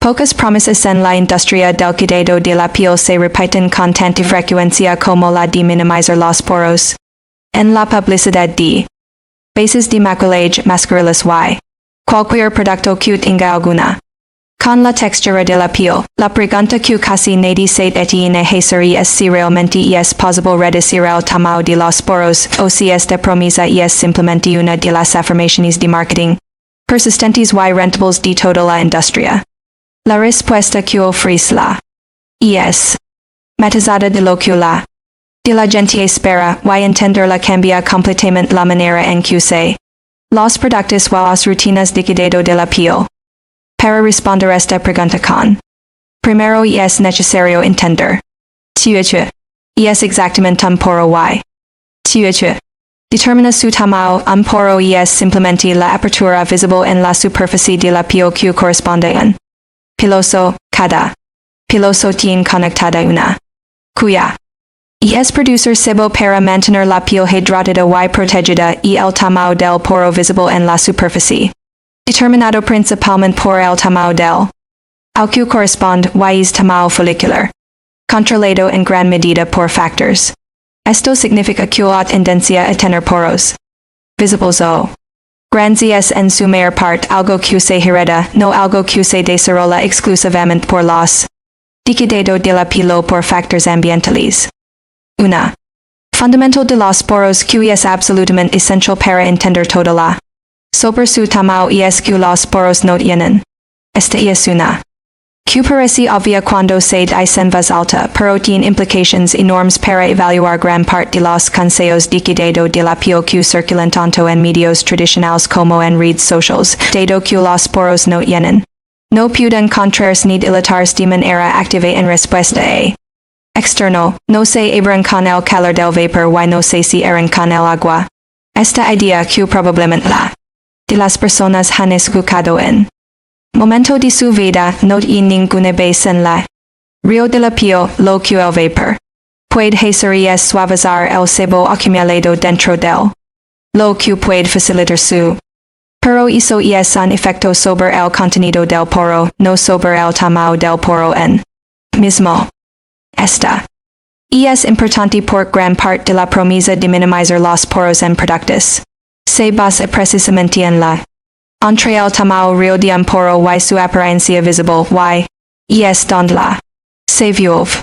Pocas promesas en la industria del cuidado de la piel se repiten con tanta frecuencia como la de minimizar los poros. En la publicidad de bases de maquillaje masculinos y cualquier producto que tenga alguna. Con la textura de la piel, la pregunta que casi nadie se detiene a hacer es si realmente es posible reducir el tamaño de los poros o si esta promesa es simplemente una de las afirmaciones de marketing persistentes y rentables de toda la industria. La respuesta que ofrece la es matizada de lo que la gente espera y entenderla cambia completamente la manera en que se los productos y las rutinas de cuidado de la piel. Para responder esta pregunta primero es necesario entender es exactamente un poro y determina su tamaño. Un poro es simplemente la apertura visible en la superficie de la piel que corresponde a un piloso. Cada piloso tiene conectada una cuya es producir sebo para mantener la piel hidratada y protegida y el tamaño del poro visible en la superficie, determinado principalmente por el tamaño del al que corresponde y es tamaño folicular, controlado en gran medida por factores. Esto significa que la tendencia a tener poros visibles o grandes en su mayor parte algo que se hereda, no algo que se desarrolla exclusivamente por los de cuidado de la piel o por factores ambientales. Una fundamental de los poros que es absolutamente esencial para entender toda la sobre su tamaño es que los poros no tienen. Esta es una que parece obvia cuando se dice en voz alta, pero tiene implicaciones enormes para evaluar gran parte de los consejos de cuidado de la piel que circulan tanto en medios tradicionales como en redes sociales, dado que los poros no tienen. No pueden contraerse ni dilatarse de manera activa en respuesta a externo, no se abren con el calor del vapor y no se cierran con el agua. Esta idea que probablemente la de las personas han escuchado en momento de su vida no tiene ninguna base en la río de la piel, lo que el vapor puede hacer es suavizar el sebo acumulado dentro del lo que puede facilitar su pero eso es un efecto sobre el contenido del poro, no sobre el tamaño del poro en mismo. Esta es importante por gran parte de la promesa de minimizar los poros en productos. Se basa precisamente en la entre el tamaño real de un poro y su apariencia visible y es donde la se vive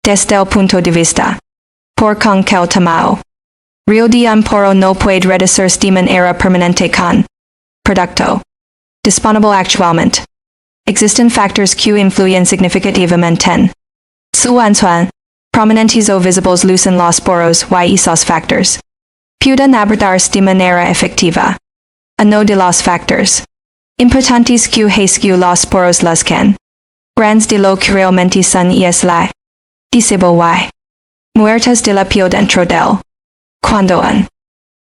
desde el punto de vista por con que el tamaño real de un poro no puede reducirse de manera permanente con producto disponible actualmente. Existen factores que influyen significativamente en su función prominentes o visibles lucen los poros y esos factores pueden abordarse de manera efectiva. Uno de los factores importantes que hace los poros luzcan grandes de lo que realmente son es la disable y muertes de la piel dentro del cuando un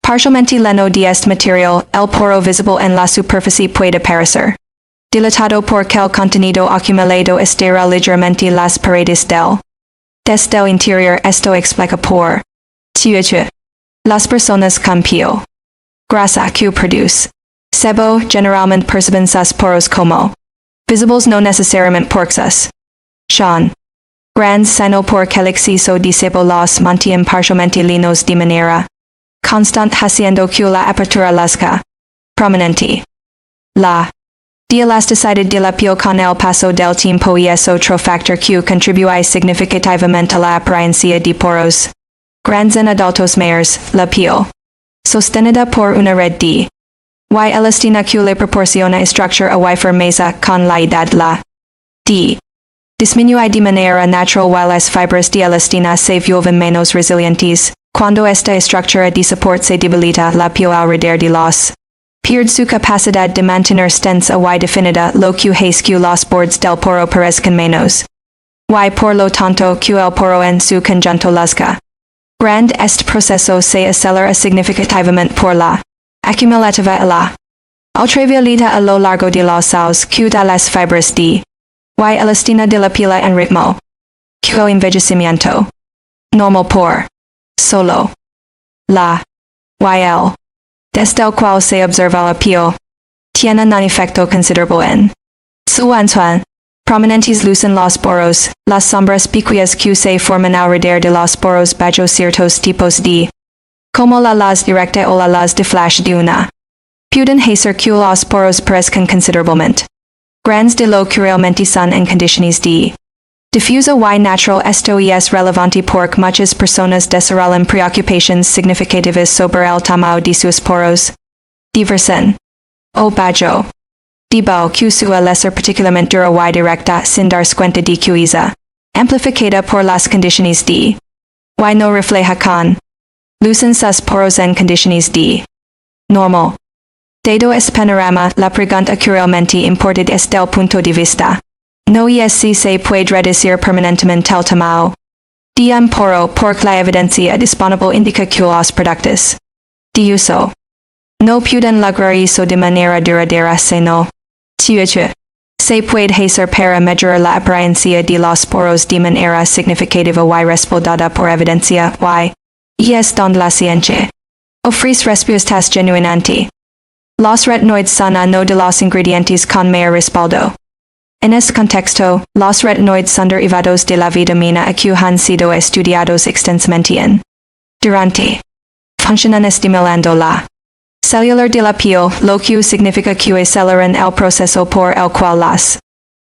parcialmente lleno de este material, el poro visible en la superficie puede parecer dilatado porque el contenido acumulado estira ligeramente las paredes desde el interior. Esto explica por las personas con piel grasa que produce sebo generalmente perciben sus poros como visibles no necesariamente porque sus son grandes sino porque el exceso de sebo los mantiene parcialmente llenos de manera constante haciendo que la apertura luzca prominente. La de elasticidad de la piel con el paso del tiempo es otro factor que contribuye significativamente a la apariencia de poros grandes en adultos mayores. La piel sostenida por una red de y elastina que le proporciona estructura y firmeza con la edad. La d disminuye de manera natural y las fibras de elastina se vuelven menos resilientes. Cuando esta estructura de soporte se debilita, la piel alrededor de los pierde su capacidad de mantenerse tensa y definida, lo que hace que los bordes del poro parezcan menos y por lo tanto que el poro en su conjunto luzca grande. Este proceso se acelera significativamente por la acumulativa y la ultravioleta a lo largo de los años que da las fibras de y elastina de la piel en ritmo que el envejecimiento normal por solo la y el desde el cual se observa la piel tienen un efecto considerable en su función. Prominentes lucen los poros, las sombras picuas que se forman alrededor de los poros bajo ciertos tipos de, como la luz directa o la luz de flash de una. Pueden hacer que los poros parezcan considerablemente grandes de lo que realmente son en condiciones de difusa y natural. Esto es relevante porque muchas personas desarrollan preocupaciones significativas sobre el tamaño de sus poros. Diversen. O bajo. Debo que su lesser particularmente dura y directa sin darse cuenta de que esa amplificada por las condiciones de y no refleja con lucen sus poros en condiciones de normal. Dado este panorama, la pregunta que realmente importa es del punto de vista. No es si se puede reducir permanentemente el tamaño de un poro porque la evidencia disponible indica que los productos de uso no pueden lograr eso de manera duradera sino se puede hacer para mejorar la apariencia de los poros de manera significativa y respaldada por evidencia y es donde la ciencia ofrece respuestas genuinamente. Los retinoides son uno de los ingredientes con mayor respaldo. En este contexto, los retinoides son derivados de la vitamina A que han sido estudiados extensamente en durante funcionan estimulando la celular de la piel, lo que significa que aceleran el proceso por el cual las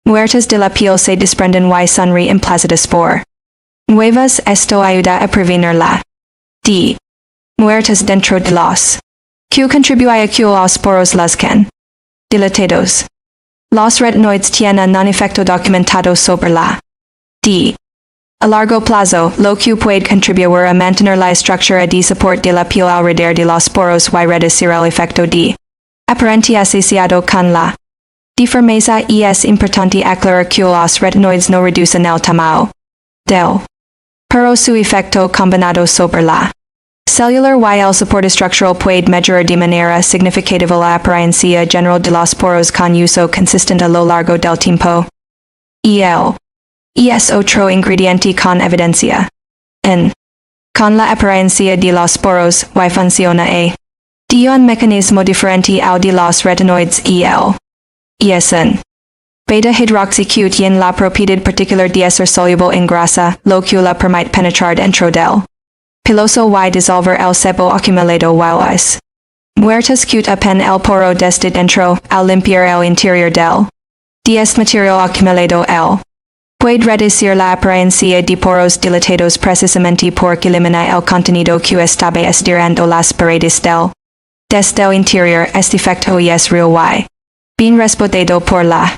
muertes de la piel se desprenden y son reemplazadas por nuevas. Esto ayuda a prevenir la de muertes dentro de los que contribuye a que los poros luzcan dilatados. Los retinoides tienen un efecto documentado sobre la de a largo plazo, lo que puede contribuir a mantener la estructura de soporte de la piel alrededor de los poros y reducir el efecto de apariencia asociado con la deformeza. Y es importante aclarar que los retinoides no reducen el tamaño del pero su efecto combinado sobre la celular y el soporte estructural puede mejorar de manera significativa la apariencia general de los poros con uso consistente a lo largo del tiempo. Y es otro ingrediente con evidencia. Con la apariencia de los poros y funciona de un mecanismo diferente al de los retinoides y es en beta hidroxy en la propiedad particular de ser soluble en grasa, lo que la permite penetrar dentro del piloso y disolver el sebo acumulado while es muertas que apen el poro desde dentro, al limpiar el interior del material acumulado puede reducir la apariencia de poros dilatados precisamente porque elimina el contenido que estaba estirando las paredes desde el interior. Este efecto es real y bien respaldado por la.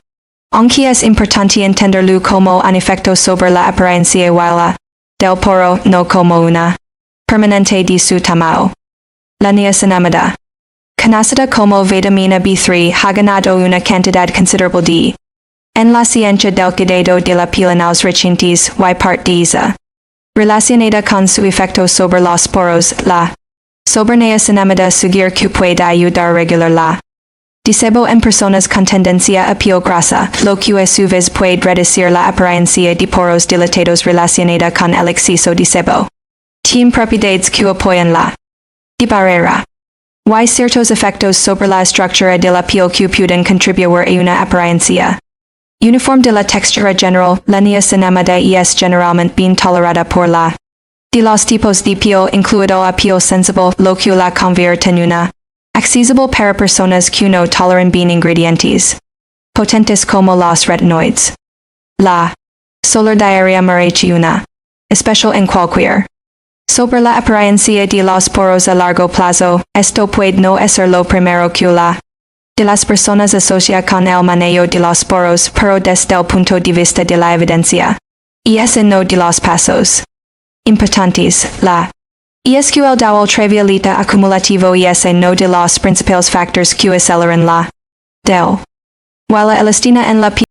Aunque es importante entenderlo como un efecto sobre la apariencia y la del poro, no como una permanente de su tamaño. La niacinamida, conocida como vitamina B3, ha ganado una cantidad considerable de en la ciencia del cuidado de la piel en los recientes y parte de esa relacionada con su efecto sobre los poros. La niacinamida sugiere que puede ayudar a regular la de sebo en personas con tendencia a piel grasa, lo que a su vez puede reducir la apariencia de poros dilatados relacionada con el exceso de sebo. Tienen propiedades que apoyan la de barrera y ciertos efectos sobre la estructura de la piel que pueden contribuir a una apariencia uniforme de la textura general. La niacinamida es generalmente bien tolerada por la de los tipos de piel, incluido la piel sensible, lo que la convierte en una accesible para personas que no toleran bien ingredientes potentes como los retinoides. La solar diarrea merece una especial en cualquier sobre la apariencia de los poros a largo plazo. Esto puede no ser lo primero que la de las personas asocia con el manejo de los poros, pero desde el punto de vista de la evidencia y es uno de los pasos importantes. La ESQL dowel trivialita acumulativo es uno de los principales factores que aceleran la del. While la elastina en la piel